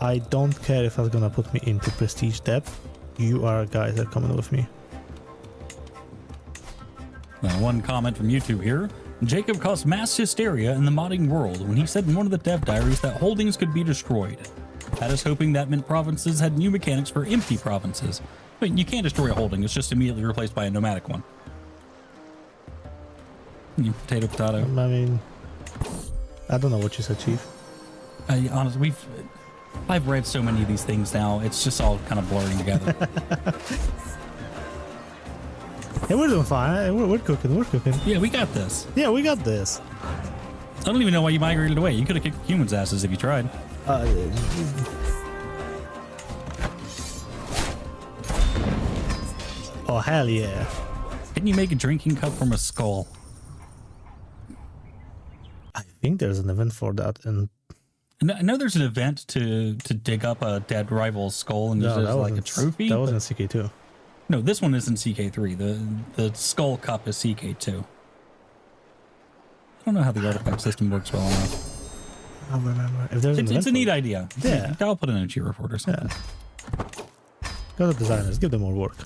I don't care if that's gonna put me into prestige depth. You are guys that are coming with me. One comment from YouTube here. Jacob caused mass hysteria in the modding world when he said in one of the dev diaries that holdings could be destroyed. Had us hoping that meant provinces had new mechanics for empty provinces. I mean, you can't destroy a holding. It's just immediately replaced by a nomadic one. Potato, potato. I mean, I don't know what you said, Chief. Honestly, I've read so many of these things now. It's just all kind of blurring together. Hey, we're doing fine. We're cooking. We're cooking. Yeah, we got this. Yeah, we got this. I don't even know why you migrated away. You could have kicked humans' asses if you tried. Oh, hell yeah. Can you make a drinking cup from a skull? I think there's an event for that. And I know there's an event to dig up a dead rival's skull and use it as like a trophy. That was in CK2. No, this one isn't CK3. The skull cup is CK2. I don't know how the artifact system works well enough. I don't remember. If there's It's a neat idea. Yeah. I'll put it in a G report or something. Yeah. Go to designers. Give them more work.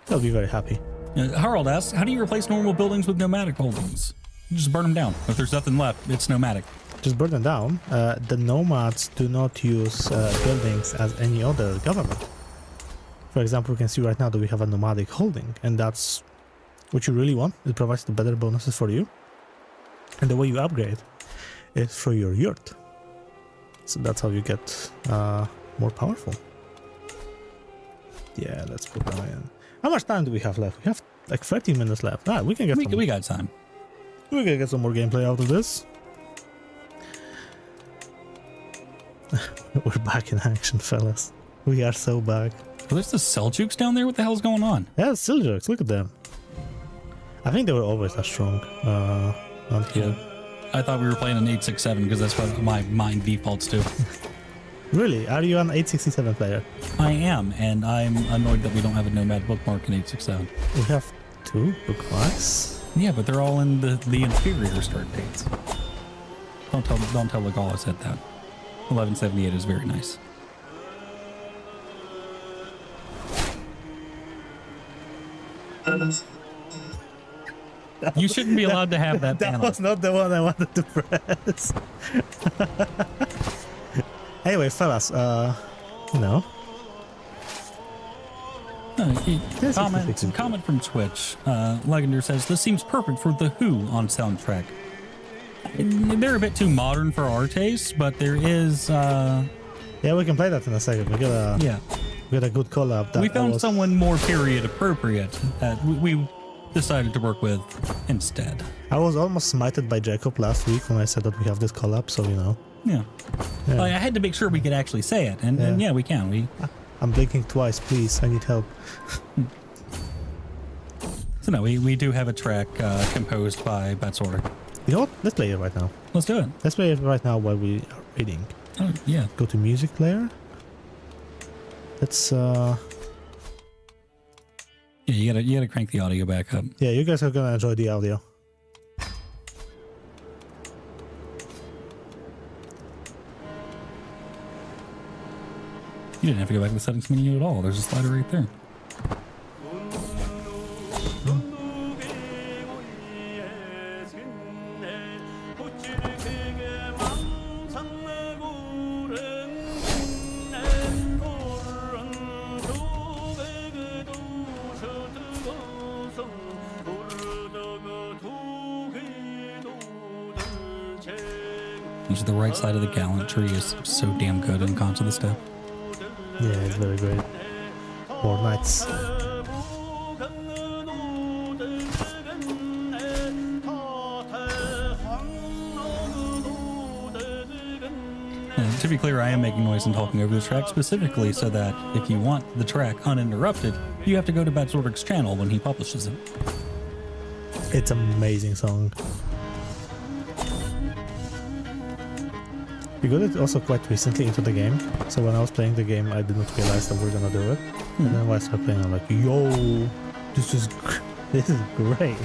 They'll be very happy. Harold asks, how do you replace normal buildings with nomadic holdings? You just burn them down. If there's nothing left, it's nomadic. Just burn them down. The nomads do not use buildings as any other government. For example, we can see right now that we have a nomadic holding, and that's what you really want. It provides the better bonuses for you. And the way you upgrade is through your yurt. So that's how you get more powerful. Yeah, let's put that in. How much time do we have left? We have like 30 minutes left. Ah, we can get We got time. We can get some more gameplay out of this. We're back in action, fellas. We are so back. Well, there's the Seljuks down there. What the hell's going on? Yeah, Seljuks, look at them. I think they were always that strong. around here. I thought we were playing an 867 because that's what my mind defaults to. Really? Are you an 867 player? I am, and I'm annoyed that we don't have a Nomad bookmark in 867. We have 2 bookmarks. Yeah, but they're all in the inferior start dates. Don't tell Legal I said that. 1178 is very nice. You shouldn't be allowed to have that That panel. was not the one I wanted to press. Anyway, fellas, no. Comment from Twitch. Legander says, this seems perfect for The Who on soundtrack. They're a bit too modern for our taste, but there is... Yeah, we can play that in a second. We got a good collab. We found someone more period appropriate that we decided to work with instead. I was almost smited by Jacob last week when I said that we have this collab, so you know. Yeah. I had to make sure we could actually say it, and yeah, we can. I'm blinking twice, please. I need help. So no, we do have a track composed by Batsorder. You know what? Let's play it right now. Let's do it. Let's play it right now while we are reading. Oh, yeah. Go to music player. Let's Yeah, you gotta crank the audio back up. yeah, you guys are gonna enjoy the audio. You didn't have to go back to the settings menu at all. There's a slider right there. The right side of the gallantry is so damn good in Cons of the Steppe. Yeah, it's very great. More knights. And to be clear, I am making noise and talking over the track specifically so that if you want the track uninterrupted, you have to go to Batsorder's channel when he publishes it. It's an amazing song. We got it also quite recently into the game, so when I was playing the game I did not realize that we're gonna do it. And then when I started playing I'm like, yo, this is great.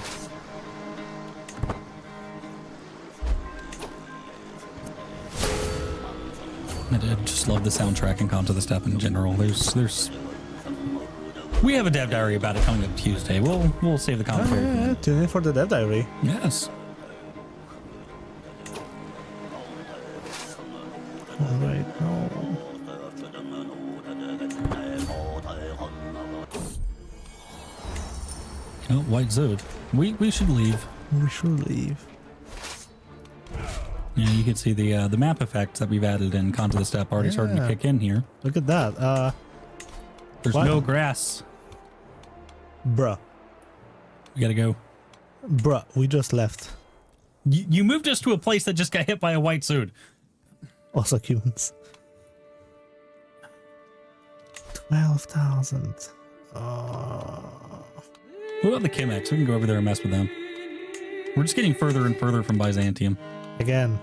I just love the soundtrack and Cons of the Steppe in general. There's we have a dev diary about it coming up Tuesday. We'll save the commentary. Yeah, tune in for the dev diary. Yes. Alright, no. Oh, White Zode. We should leave. We should leave. Yeah, you can see the map effects that we've added in Cons of the Steppe already starting to kick in here. Look at that. There's no grass. Bruh. We gotta go. Bruh, we just left. You moved us to a place that just got hit by a White Zode. Also humans. 12,000. What about the Chemex? We can go over there and mess with them. We're just getting further and further from Byzantium. Again.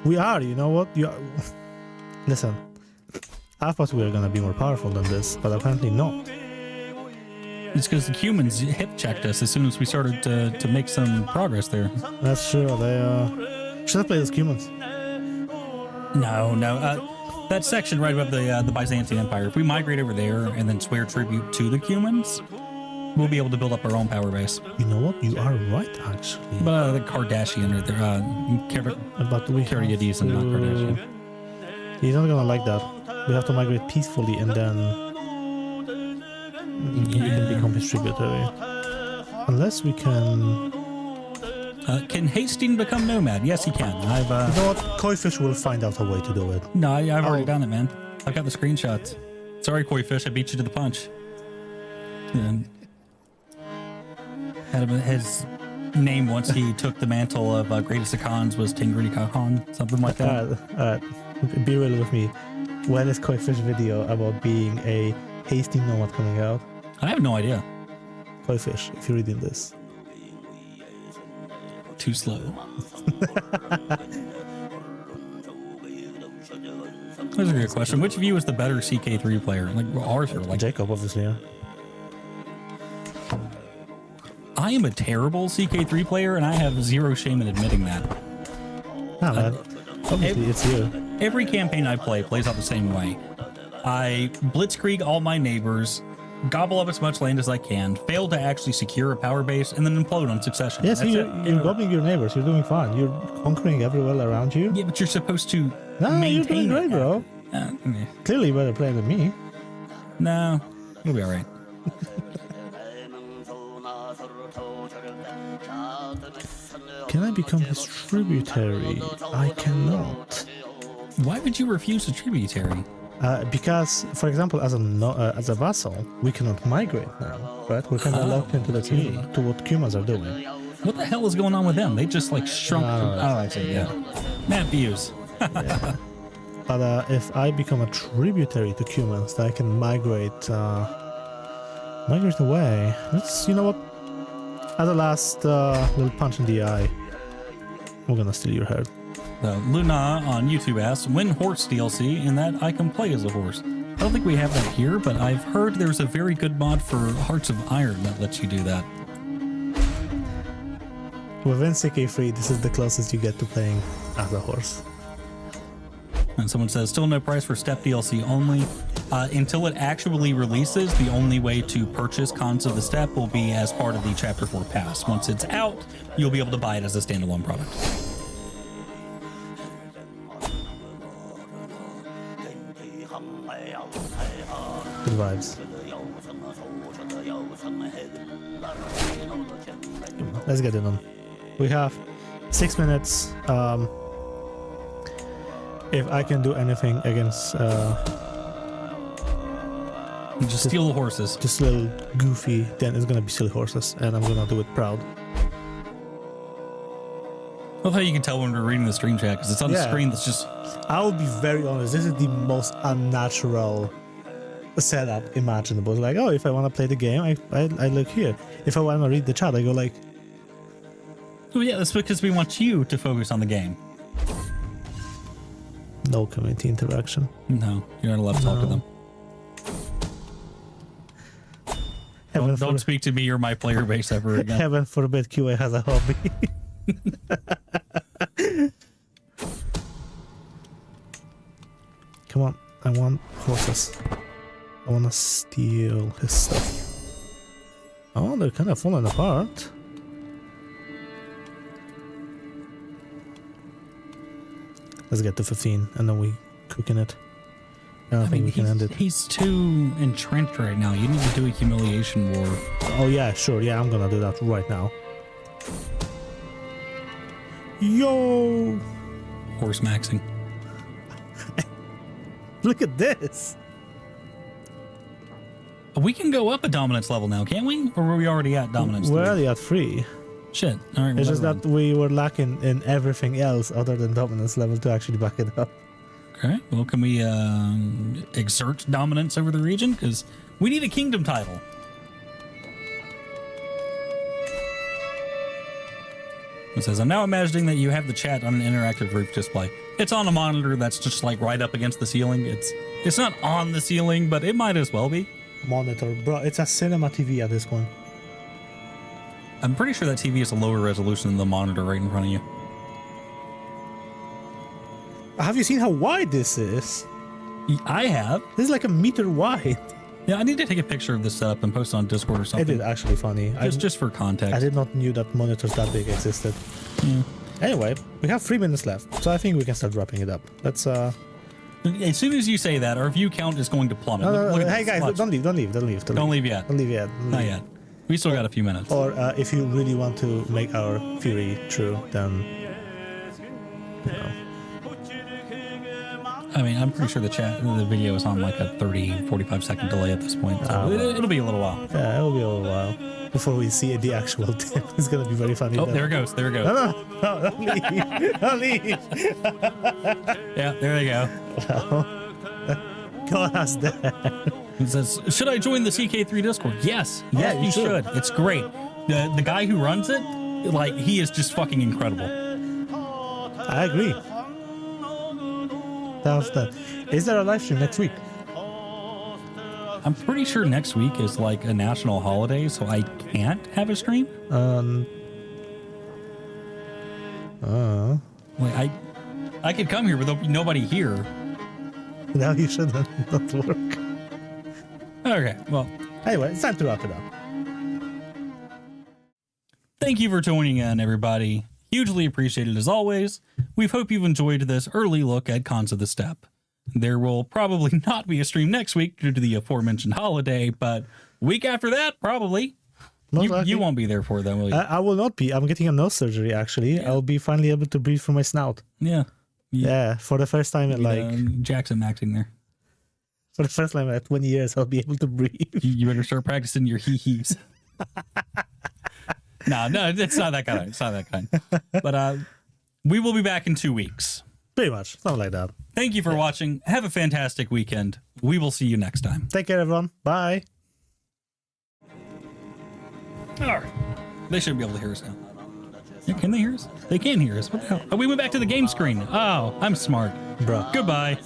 We are, you know what? Listen. I thought we were gonna be more powerful than this, but apparently not. It's because the humans hip checked us as soon as we started to make some progress there. That's true. They should have played as humans. No. That section right above the Byzantine Empire, if we migrate over there and then swear tribute to the Cumans, we'll be able to build up our own power base. You know what? You are right, actually. But the Kardashian right there, But we Cariades and not Kardashian. He's not gonna like that. We have to migrate peacefully and then you can become his tributary. Unless we can... Can Hastings become Nomad? Yes, he can. You know what? Koifish will find out a way to do it. No, I've already done it, man. I've got the screenshots. Sorry, Koifish, I beat you to the punch. His name once he took the mantle of Greatest of Khans was Tingri Khan, something like that. Alright. Be real with me. When is Koifish video about being a hasty nomad coming out? I have no idea. Koifish, if you're reading this. too slow. That's a good question. Which of you is the better CK3 player? Like Arthur, like Jacob, obviously. Yeah. I am a terrible CK3 player, and I have zero shame in admitting that. Nah, man. Obviously, it's you. Every campaign I play plays out the same way. I blitzkrieg all my neighbors, gobble up as much land as I can, fail to actually secure a power base, and then implode on succession. Yes, you're gobbling your neighbors. You're doing fine. You're conquering everywhere around you. Yeah, but you're supposed to No, you're maintain doing great, bro. Clearly, you're better player than me. No, you'll be all right. Can I become his tributary? I cannot. Why would you refuse a tributary? Because, for example, as a vassal, we cannot migrate now, right? We're kind of locked into the treaty to what Cumas are doing. What the hell is going on with them? They just like shrunk. I see. Yeah. Mad views. Yeah. But if I become a tributary to Cumans, then I can migrate away. Let's, you know what? As a last little punch in the eye, we're gonna steal your head. Luna on YouTube asks, when horse DLC, in that I can play as a horse. I don't think we have that here, but I've heard there's a very good mod for Hearts of Iron that lets you do that. Within CK3, this is the closest you get to playing as a horse. And someone says, still no price for Steppe DLC only. Until it actually releases, the only way to purchase Cons of the Steppe will be as part of the Chapter 4 pass. Once it's out, you'll be able to buy it as a standalone product. Good vibes. Let's get it on. We have 6 minutes. If I can do anything against just steal the horses. Just a little goofy, then it's gonna be silly horses, and I'm gonna do it proud. I love how you can tell when we're reading the stream chat because it's on the screen that's just. I'll be very honest, this is the most unnatural setup imaginable. Like, oh, if I want to play the game, I look here. If I want to read the chat, I go like. Oh yeah, that's because we want you to focus on the game. No community interaction. No, you're not allowed to talk to them. Don't speak to me or my player base ever again. Heaven forbid QA has a hobby. Come on, I want horses. I want to steal his stuff. Oh, they're kind of falling apart. Let's get to 15 and then we cook in it. I think we can end it. He's too entrenched right now. You need to do a humiliation war. Oh yeah, sure. Yeah, I'm gonna do that right now. Yo! Horse maxing. Look at this. We can go up a dominance level now, can't we? Or were we already at dominance? We're already at 3. Shit. All right. It's just that we were lacking in everything else other than dominance level to actually back it up. Okay. Well, can we exert dominance over the region? Because we need a kingdom title. It says, I'm now imagining that you have the chat on an interactive roof display. It's on a monitor that's just like right up against the ceiling. It's not on the ceiling, but it might as well be. Monitor, bro. It's a cinema TV at this point. I'm pretty sure that TV is a lower resolution than the monitor right in front of you. Have you seen how wide this is? I have. This is like a meter wide. Yeah, I need to take a picture of this setup and post it on Discord or something. It is actually funny. Just for context. I did not knew that monitors that big existed. Yeah. Anyway, we have 3 minutes left, so I think we can start wrapping it up. Let's As soon as you say that, our view count is going to plummet. No. Hey guys, don't leave yet. Don't leave yet. Not yet. We still got a few minutes. Or if you really want to make our theory true, then you know. I mean, I'm pretty sure the video is on like a 45 second delay at this point. So it'll be a little while. Yeah, it'll be a little while before we see the actual tip. It's gonna be very funny. Oh, there it goes. No, don't leave. Don't leave. Yeah, there they go. God has that. It says, should I join the CK3 Discord? Yes. Yeah, you should. It's great. The guy who runs it Like, he is just fucking incredible. I agree. That was that. Is there a live stream next week? I'm pretty sure next week is like a national holiday, so I can't have a stream. Like, I could come here, but there'll be nobody here. Now you should not work. Okay, well. Anyway, it's time to wrap it up. Thank you for tuning in, everybody. Hugely appreciated as always. We hope you've enjoyed this early look at Cons of the Steppe. There will probably not be a stream next week due to the aforementioned holiday, but week after that, probably. You won't be there for them, will you? I will not be. I'm getting a nose surgery, actually. Yeah. I'll be finally able to breathe through my snout. Yeah. Yeah, for the first time in like... Jackson acting there. For the first time in 20 years, I'll be able to breathe. You better start practicing your hee-hees. No, it's not that kind. It's not that kind. But we will be back in 2 weeks. Pretty much. Something like that. Thank you for watching. Have a fantastic weekend. We will see you next time. Take care, everyone. Bye. All right. They should be able to hear us now. Yeah, can they hear us? They can hear us. What the hell? Oh, we went back to the game screen. Oh, I'm smart. Bruh. Goodbye.